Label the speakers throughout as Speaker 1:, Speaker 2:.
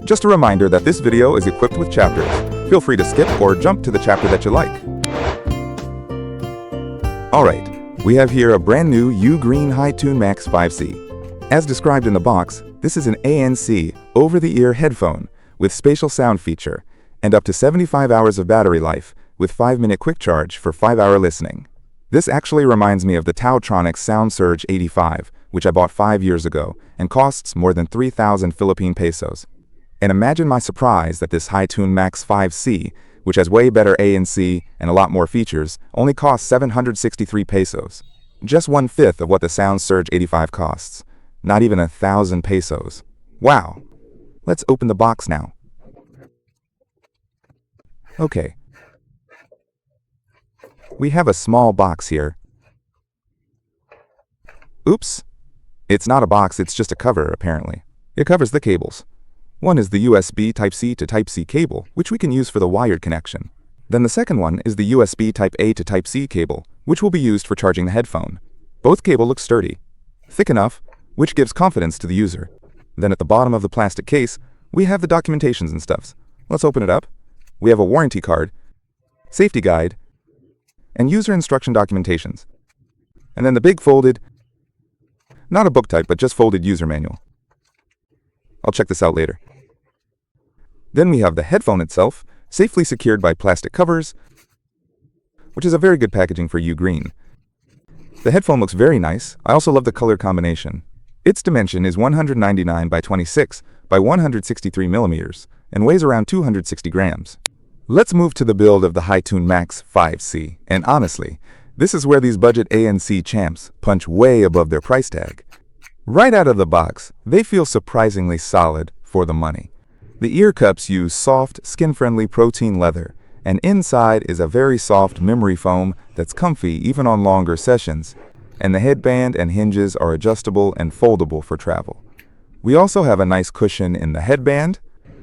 Speaker 1: Just a reminder that this video is equipped with chapters. Feel free to skip or jump to the chapter that you like. Alright, we have here a brand new UGreen HiTune Max5c. As described in the box, this is an ANC, over-the-ear headphone with spatial sound feature and up to 75 hours of battery life with 5-minute quick charge for 5-hour listening. This actually reminds me of the Taotronics SoundSurge 85, which I bought 5 years ago and costs more than 3,000 Philippine pesos. And imagine my surprise that this HiTune Max5c, which has way better ANC and a lot more features, only costs 763 pesos. Just 1/5 of what the SoundSurge 85 costs. Not even 1,000 pesos. Wow. Let's open the box now. Okay. We have a small box here. Oops. It's not a box, it's just a cover, apparently. It covers the cables. One is the USB Type-C to Type-C cable, which we can use for the wired connection. Then the second one is the USB Type-A to Type-C cable, which will be used for charging the headphone. Both cable look sturdy, thick enough, which gives confidence to the user. Then at the bottom of the plastic case, we have the documentations and stuffs. Let's open it up. We have a warranty card, safety guide, and user instruction documentations. And then the big folded, not a book type, but just folded user manual. I'll check this out later. Then we have the headphone itself, safely secured by plastic covers, which is a very good packaging for UGreen. The headphone looks very nice. I also love the color combination. Its dimension is 199 by 26 by 163 millimeters and weighs around 260 grams. Let's move to the build of the HiTune Max5c, and honestly, this is where these budget ANC champs punch way above their price tag. Right out of the box, they feel surprisingly solid for the money. The ear cups use soft, skin-friendly protein leather, and inside is a very soft memory foam that's comfy even on longer sessions, and the headband and hinges are adjustable and foldable for travel. We also have a nice cushion in the headband.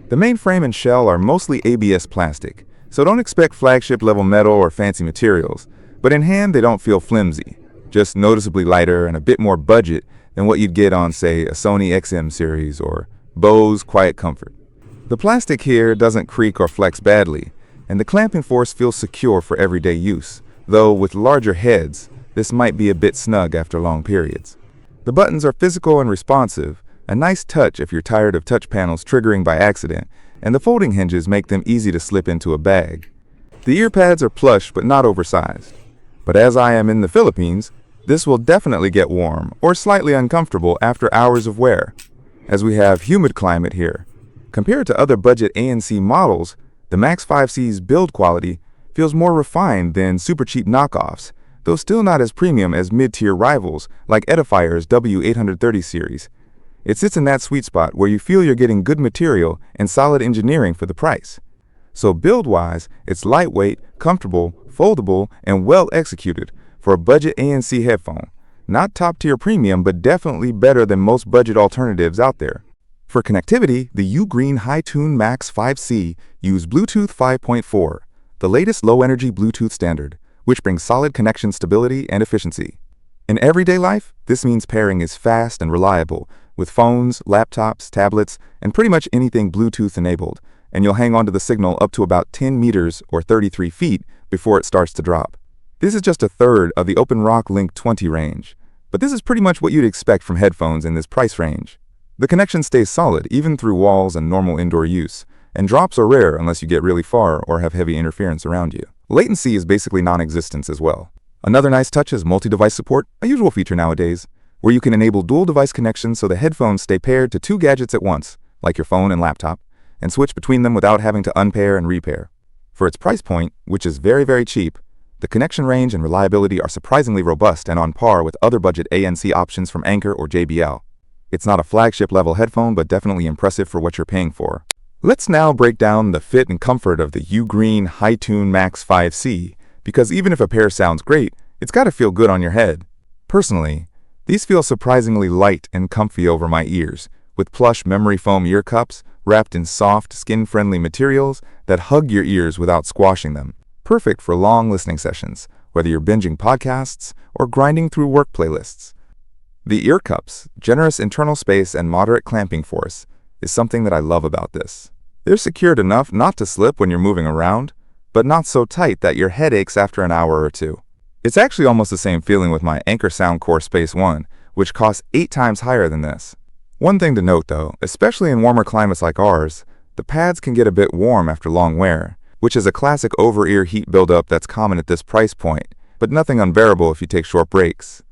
Speaker 1: The main frame and shell are mostly ABS plastic, so don't expect flagship-level metal or fancy materials, but in hand they don't feel flimsy, just noticeably lighter and a bit more budget than what you'd get on, say, a Sony XM series or Bose Quiet Comfort. The plastic here doesn't creak or flex badly, and the clamping force feels secure for everyday use, though with larger heads, this might be a bit snug after long periods. The buttons are physical and responsive, a nice touch if you're tired of touch panels triggering by accident, and the folding hinges make them easy to slip into a bag. The ear pads are plush but not oversized. But as I am in the Philippines, this will definitely get warm or slightly uncomfortable after hours of wear, as we have humid climate here. Compared to other budget ANC models, the Max5c's build quality feels more refined than super cheap knockoffs, though still not as premium as mid-tier rivals like Edifier's W830 series. It sits in that sweet spot where you feel you're getting good material and solid engineering for the price. So build-wise, it's lightweight, comfortable, foldable, and well executed for a budget ANC headphone. Not top-tier premium, but definitely better than most budget alternatives out there. For connectivity, the UGreen HiTune Max5c use Bluetooth 5.4, the latest low-energy Bluetooth standard, which brings solid connection stability and efficiency. In everyday life, this means pairing is fast and reliable with phones, laptops, tablets, and pretty much anything Bluetooth enabled, and you'll hang on to the signal up to about 10 meters or 33 feet before it starts to drop. This is just a third of the OpenRock Link 20 range, but this is pretty much what you'd expect from headphones in this price range. The connection stays solid even through walls and normal indoor use, and drops are rare unless you get really far or have heavy interference around you. Latency is basically non-existent as well. Another nice touch is multi-device support, a usual feature nowadays, where you can enable dual device connections so the headphones stay paired to 2 gadgets at once, like your phone and laptop, and switch between them without having to unpair and repair. For its price point, which is very, very cheap, the connection range and reliability are surprisingly robust and on par with other budget ANC options from Anker or JBL. It's not a flagship-level headphone, but definitely impressive for what you're paying for. Let's now break down the fit and comfort of the UGreen HiTune Max5c, because even if a pair sounds great, it's got to feel good on your head. Personally, these feel surprisingly light and comfy over my ears, with plush memory foam ear cups wrapped in soft, skin-friendly materials that hug your ears without squashing them. Perfect for long listening sessions, whether you're binging podcasts or grinding through work playlists. The ear cups, generous internal space and moderate clamping force, is something that I love about this. They're secured enough not to slip when you're moving around, but not so tight that your head aches after an hour or two. It's actually almost the same feeling with my Anker SoundCore Space 1, which costs 8 times higher than this. One thing to note though, especially in warmer climates like ours, the pads can get a bit warm after long wear, which is a classic over-ear heat buildup that's common at this price point, but nothing unbearable if you take short breaks.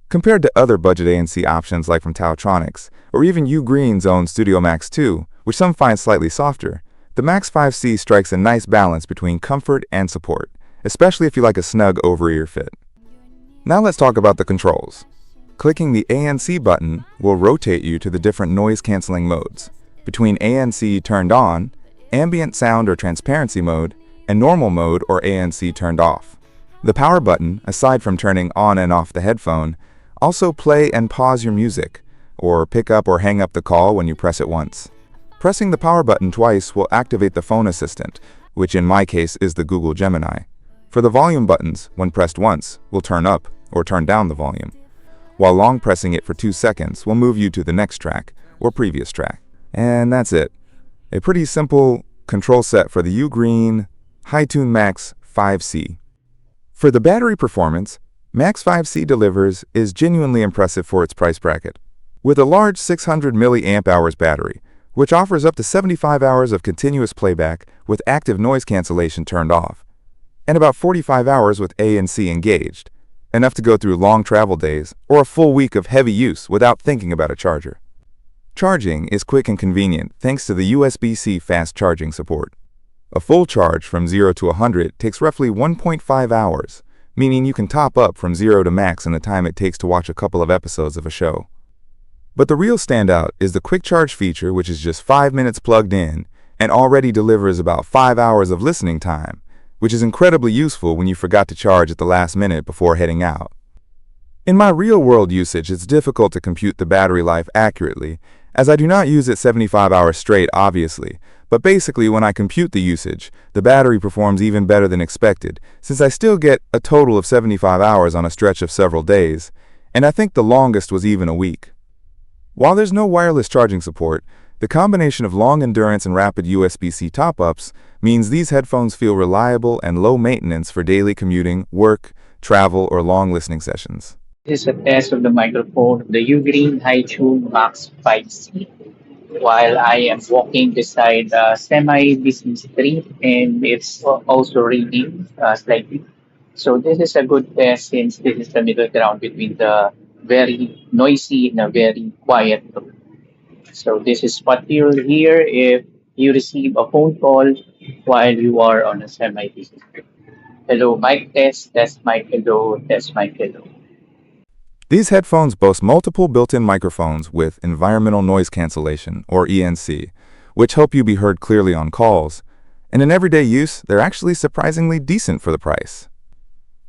Speaker 1: Compared to other budget ANC options like from Taotronics, or even UGreen's own Studio Max 2, which some find slightly softer, the Max5c strikes a nice balance between comfort and support, especially if you like a snug over-ear fit. Now let's talk about the controls. Clicking the ANC button will rotate you to the different noise-canceling modes, between ANC turned on, ambient sound or transparency mode, and normal mode or ANC turned off. The power button, aside from turning on and off the headphone, also play and pause your music, or pick up or hang up the call when you press it once. Pressing the power button twice will activate the phone assistant, which in my case is the Google Gemini. For the volume buttons, when pressed once, will turn up or turn down the volume, while long pressing it for 2 seconds will move you to the next track or previous track. And that's it. A pretty simple control set for the UGreen HiTune Max5c. For the battery performance, Max5c delivers is genuinely impressive for its price bracket. With a large 600 mAh battery, which offers up to 75 hours of continuous playback with active noise cancellation turned off, and about 45 hours with ANC engaged, enough to go through long travel days or a full week of heavy use without thinking about a charger. Charging is quick and convenient thanks to the USB-C fast charging support. A full charge from 0 to 100 takes roughly 1.5 hours, meaning you can top up from 0 to max in the time it takes to watch a couple of episodes of a show. But the real standout is the quick charge feature, which is just 5 minutes plugged in and already delivers about 5 hours of listening time, which is incredibly useful when you forgot to charge at the last minute before heading out. In my real-world usage, it's difficult to compute the battery life accurately, as I do not use it 75 hours straight, obviously, but basically when I compute the usage, the battery performs even better than expected, since I still get a total of 75 hours on a stretch of several days, and I think the longest was even a week. While there's no wireless charging support, the combination of long endurance and rapid USB-C top-ups means these headphones feel reliable and low maintenance for daily commuting, work, travel, or long listening sessions.
Speaker 2: This is a test of the microphone, the UGreen HiTune Max5c. While I am walking beside a semi-busy street and it's also raining slightly. So this is a good test since this is the middle ground between the very noisy and a very quiet room. So this is what you'll hear if you receive a phone call while you are on a semi-busy street. Hello, mic test mic, hello, test mic, hello.
Speaker 1: These headphones boast multiple built-in microphones with environmental noise cancellation, or ENC, which help you be heard clearly on calls, and in everyday use, they're actually surprisingly decent for the price.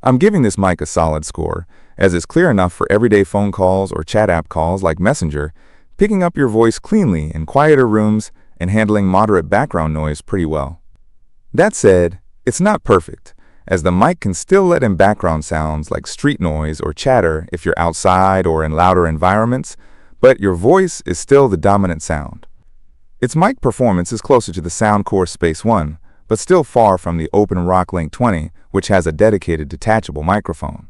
Speaker 1: I'm giving this mic a solid score, as it's clear enough for everyday phone calls or chat app calls like Messenger, picking up your voice cleanly in quieter rooms and handling moderate background noise pretty well. That said, it's not perfect, as the mic can still let in background sounds like street noise or chatter if you're outside or in louder environments, but your voice is still the dominant sound. Its mic performance is closer to the SoundCore Space 1, but still far from the OpenRock Link 20, which has a dedicated detachable microphone.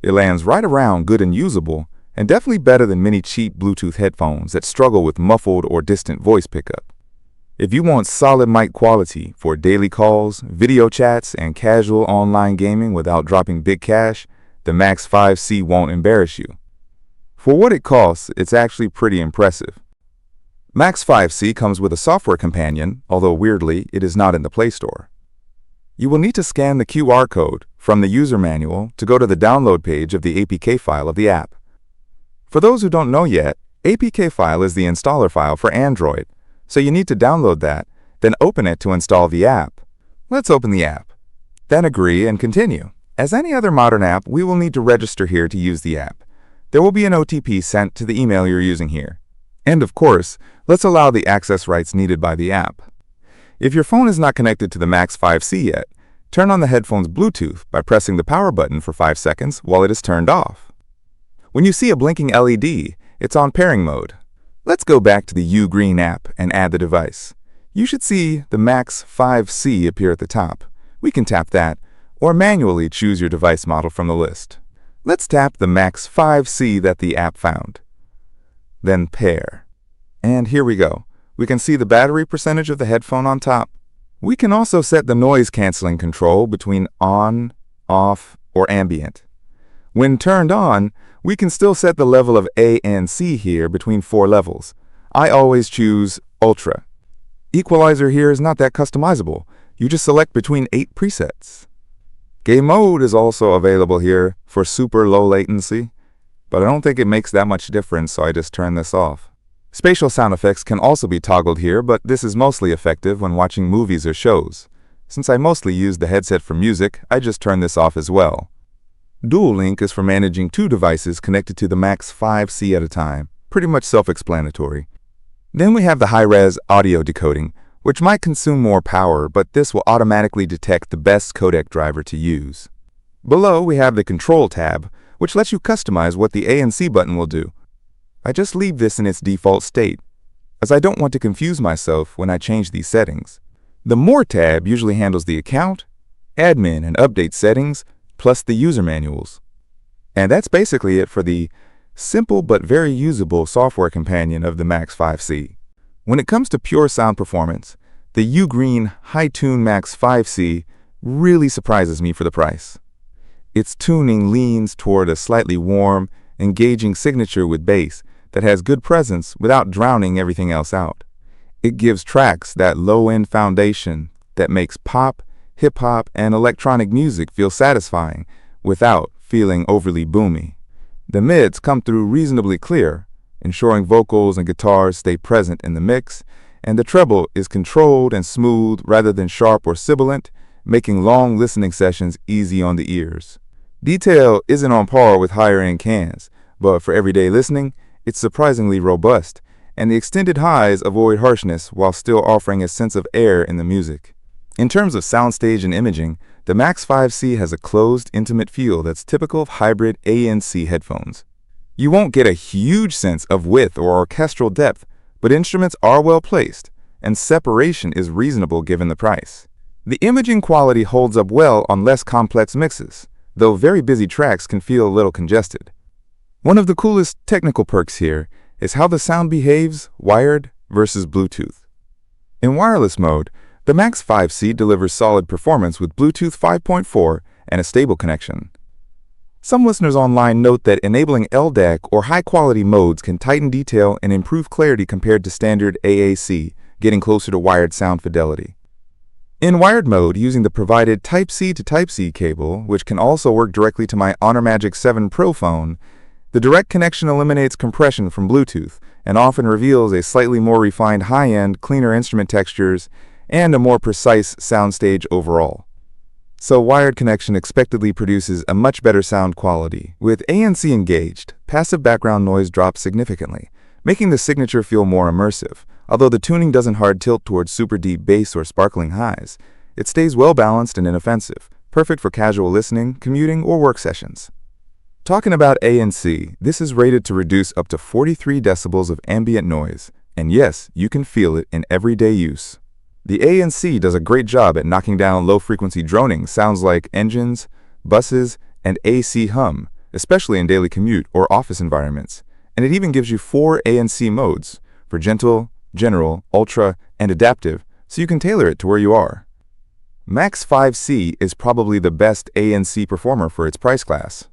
Speaker 1: It lands right around good and usable, and definitely better than many cheap Bluetooth headphones that struggle with muffled or distant voice pickup. If you want solid mic quality for daily calls, video chats, and casual online gaming without dropping big cash, the Max5c won't embarrass you. For what it costs, it's actually pretty impressive. Max5c comes with a software companion, although weirdly, it is not in the Play Store. You will need to scan the QR code from the user manual to go to the download page of the APK file of the app. For those who don't know yet, APK file is the installer file for Android, so you need to download that, then open it to install the app. Let's open the app. Then agree and continue. As any other modern app, we will need to register here to use the app. There will be an OTP sent to the email you're using here. And of course, let's allow the access rights needed by the app. If your phone is not connected to the Max5c yet, turn on the headphone's Bluetooth by pressing the power button for 5 seconds while it is turned off. When you see a blinking LED, it's on pairing mode. Let's go back to the UGreen app and add the device. You should see the Max5c appear at the top. We can tap that, or manually choose your device model from the list. Let's tap the Max5c that the app found. Then pair. And here we go. We can see the battery percentage of the headphone on top. We can also set the noise canceling control between on, off, or ambient. When turned on, we can still set the level of A and C here between 4 levels. I always choose Ultra. Equalizer here is not that customizable. You just select between 8 presets. Game mode is also available here for super low latency, but I don't think it makes that much difference, so I just turn this off. Spatial sound effects can also be toggled here, but this is mostly effective when watching movies or shows. Since I mostly use the headset for music, I just turn this off as well. Dual Link is for managing 2 devices connected to the Max5c at a time. Pretty much self-explanatory. Then we have the high-res audio decoding, which might consume more power, but this will automatically detect the best codec driver to use. Below, we have the Control tab, which lets you customize what the A and C button will do. I just leave this in its default state, as I don't want to confuse myself when I change these settings. The More tab usually handles the account, admin, and update settings, plus the user manuals. And that's basically it for the simple but very usable software companion of the Max5c. When it comes to pure sound performance, the UGreen HiTune Max5c really surprises me for the price. Its tuning leans toward a slightly warm, engaging signature with bass that has good presence without drowning everything else out. It gives tracks that low-end foundation that makes pop, hip-hop, and electronic music feel satisfying without feeling overly boomy. The mids come through reasonably clear, ensuring vocals and guitars stay present in the mix, and the treble is controlled and smooth rather than sharp or sibilant, making long listening sessions easy on the ears. Detail isn't on par with higher-end cans, but for everyday listening, it's surprisingly robust, and the extended highs avoid harshness while still offering a sense of air in the music. In terms of soundstage and imaging, the Max5c has a closed, intimate feel that's typical of hybrid ANC headphones. You won't get a huge sense of width or orchestral depth, but instruments are well placed, and separation is reasonable given the price. The imaging quality holds up well on less complex mixes, though very busy tracks can feel a little congested. One of the coolest technical perks here is how the sound behaves wired versus Bluetooth. In wireless mode, the Max5c delivers solid performance with Bluetooth 5.4 and a stable connection. Some listeners online note that enabling LDAC or high-quality modes can tighten detail and improve clarity compared to standard AAC, getting closer to wired sound fidelity. In wired mode, using the provided Type-C to Type-C cable, which can also work directly to my Honor Magic 7 Pro phone, the direct connection eliminates compression from Bluetooth and often reveals a slightly more refined high-end, cleaner instrument textures and a more precise soundstage overall. So wired connection expectedly produces a much better sound quality. With ANC engaged, passive background noise drops significantly, making the signature feel more immersive. Although the tuning doesn't hard tilt towards super deep bass or sparkling highs, it stays well balanced and inoffensive, perfect for casual listening, commuting, or work sessions. Talking about ANC, this is rated to reduce up to 43 decibels of ambient noise, and yes, you can feel it in everyday use. The ANC does a great job at knocking down low-frequency droning sounds like engines, buses, and AC hum, especially in daily commute or office environments, and it even gives you 4 ANC modes for gentle, general, ultra, and adaptive, so you can tailor it to where you are. Max5c is probably the best ANC performer for its price class.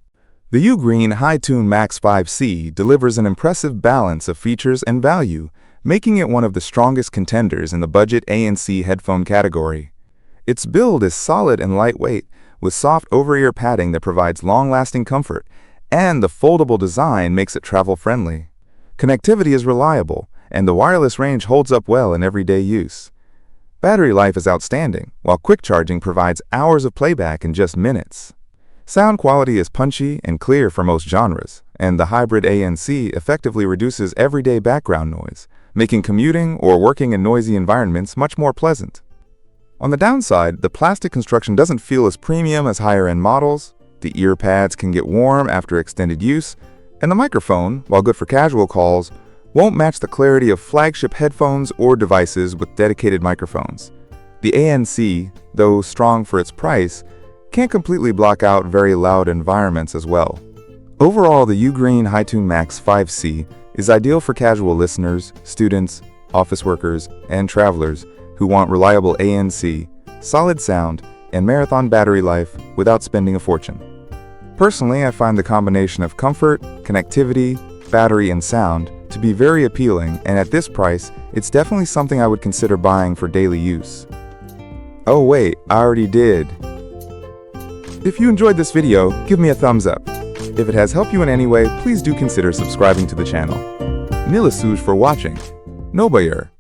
Speaker 1: The UGreen HiTune Max5c delivers an impressive balance of features and value, making it one of the strongest contenders in the budget ANC headphone category. Its build is solid and lightweight, with soft over-ear padding that provides long-lasting comfort, and the foldable design makes it travel-friendly. Connectivity is reliable, and the wireless range holds up well in everyday use. Battery life is outstanding, while quick charging provides hours of playback in just minutes. Sound quality is punchy and clear for most genres, and the hybrid ANC effectively reduces everyday background noise, making commuting or working in noisy environments much more pleasant. On the downside, the plastic construction doesn't feel as premium as higher-end models, the ear pads can get warm after extended use, and the microphone, while good for casual calls, won't match the clarity of flagship headphones or devices with dedicated microphones. The ANC, though strong for its price, can't completely block out very loud environments as well. Overall, the UGreen HiTune Max5c is ideal for casual listeners, students, office workers, and travelers who want reliable ANC, solid sound, and marathon battery life without spending a fortune. Personally, I find the combination of comfort, connectivity, battery, and sound to be very appealing, and at this price, it's definitely something I would consider buying for daily use. Oh wait, I already did. If you enjoyed this video, give me a thumbs up. If it has helped you in any way, please do consider subscribing to the channel. Nila Suj for watching. Nobayer.